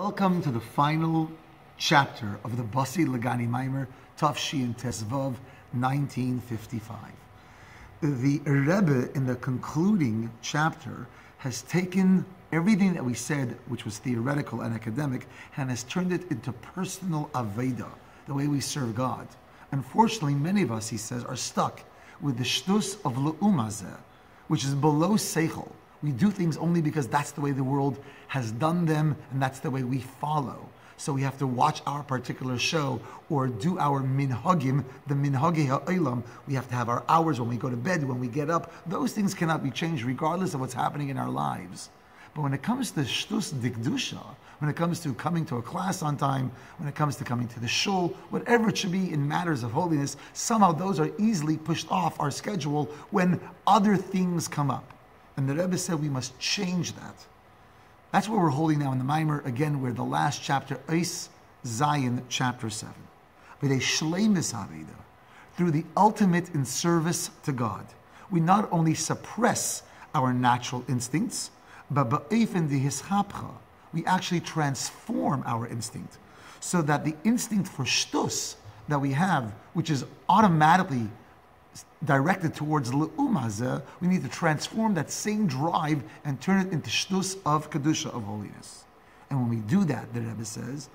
Welcome to the final chapter of the Basi Lagani Maimer, Tafshin Tesvav, 1955. The Rebbe, in the concluding chapter, has taken everything that we said, which was theoretical and academic, and has turned it into personal Aveda, the way we serve God. Unfortunately, many of us, he says, are stuck with the shtus of Le'umazeh, which is below Seichel. We do things only because that's the way the world has done them, and that's the way we follow. So we have to watch our particular show or do our minhagim, the minhagi ha'olam. We have to have our hours when we go to bed, when we get up. Those things cannot be changed regardless of what's happening in our lives. But when it comes to shtus dikdusha, when it comes to coming to a class on time, when it comes to coming to the shul, whatever it should be in matters of holiness, somehow those are easily pushed off our schedule when other things come up. And the Rebbe said we must change that. That's what we're holding now in the Maimer. Again, we're the last chapter, Eis Zayin, chapter 7. With a shleimus haveda, through the ultimate in service to God, we not only suppress our natural instincts, but ba'efen dehischapcha, we actually transform our instinct, so that the instinct for shtus that we have, which is automatically directed towards le'umazeh, we need to transform that same drive and turn it into shtus of kedusha, of holiness. And when we do that, the Rebbe says,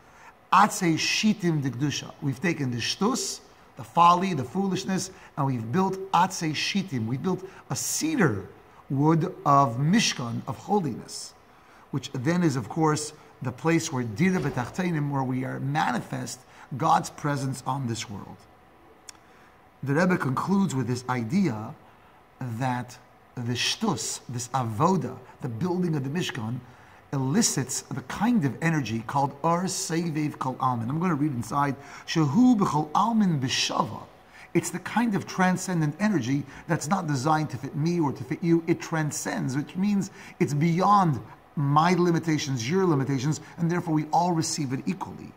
atzei shitim dekdusha. We've taken the shtus, the folly, the foolishness, and we've built atzei shitim. We built a cedar wood of mishkan, of holiness, which then is, of course, the place where dira b'tachteinim, where we are manifest God's presence on this world. The Rebbe concludes with this idea that the shtus, this avoda, the building of the Mishkan, elicits the kind of energy called Ar Seivev Kol Almin. I'm going to read inside, Shehu B'Chol Almin B'Shava. It's the kind of transcendent energy that's not designed to fit me or to fit you. It transcends, which means it's beyond my limitations, your limitations, and therefore we all receive it equally.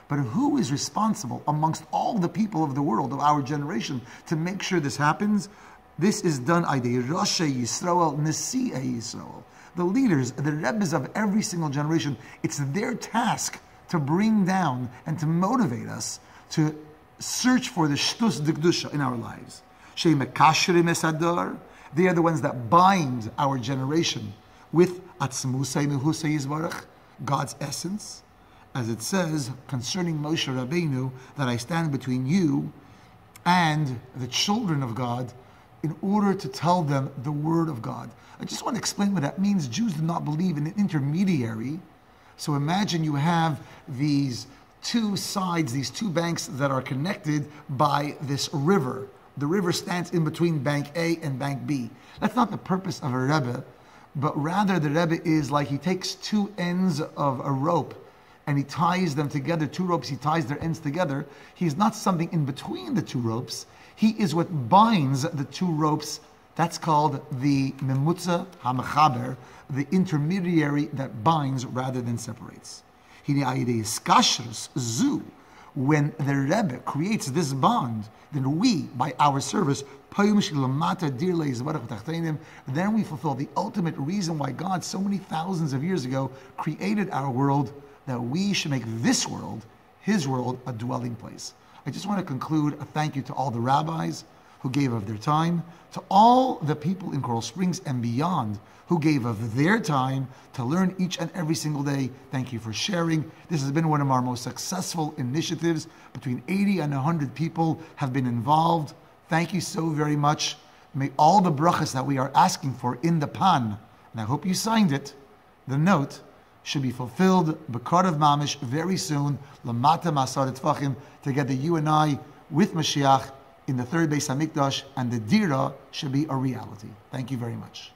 But who is responsible amongst all the people of the world, of our generation, to make sure this happens? This is done Aidei Roshei Yisrael, Nesi'ei Yisrael. The leaders, the Rebbes of every single generation, it's their task to bring down and to motivate us to search for the shtus dikdusha in our lives. Shei mekashrim esadar. They are the ones that bind our generation with atzmusei mehusei yizbarach, God's essence. As it says concerning Moshe Rabbeinu, that I stand between you and the children of God in order to tell them the word of God. I just want to explain what that means. Jews do not believe in an intermediary. So imagine you have these two sides, these two banks that are connected by this river. The river stands in between bank A and bank B. That's not the purpose of a Rebbe, but rather the Rebbe is like he takes two ends of a rope and he ties them together, two ropes, he ties their ends together. He's not something in between the two ropes. He is what binds the two ropes. That's called the memutza hamachaber, the intermediary that binds rather than separates. When the Rebbe creates this bond, then we, by our service, then we fulfill the ultimate reason why God, so many thousands of years ago, created our world, that we should make this world, his world, a dwelling place. I just want to conclude a thank you to all the rabbis who gave of their time, to all the people in Coral Springs and beyond who gave of their time to learn each and every single day. Thank you for sharing. This has been one of our most successful initiatives. Between 80 and 100 people have been involved. Thank you so very much. May all the brachas that we are asking for in the pan, and I hope you signed it, the note, should be fulfilled, B'kar of Mamish, very soon, Lamata Masar Tfachim, together you and I with Mashiach in the third Beis HaMikdash, and the Dira should be a reality. Thank you very much.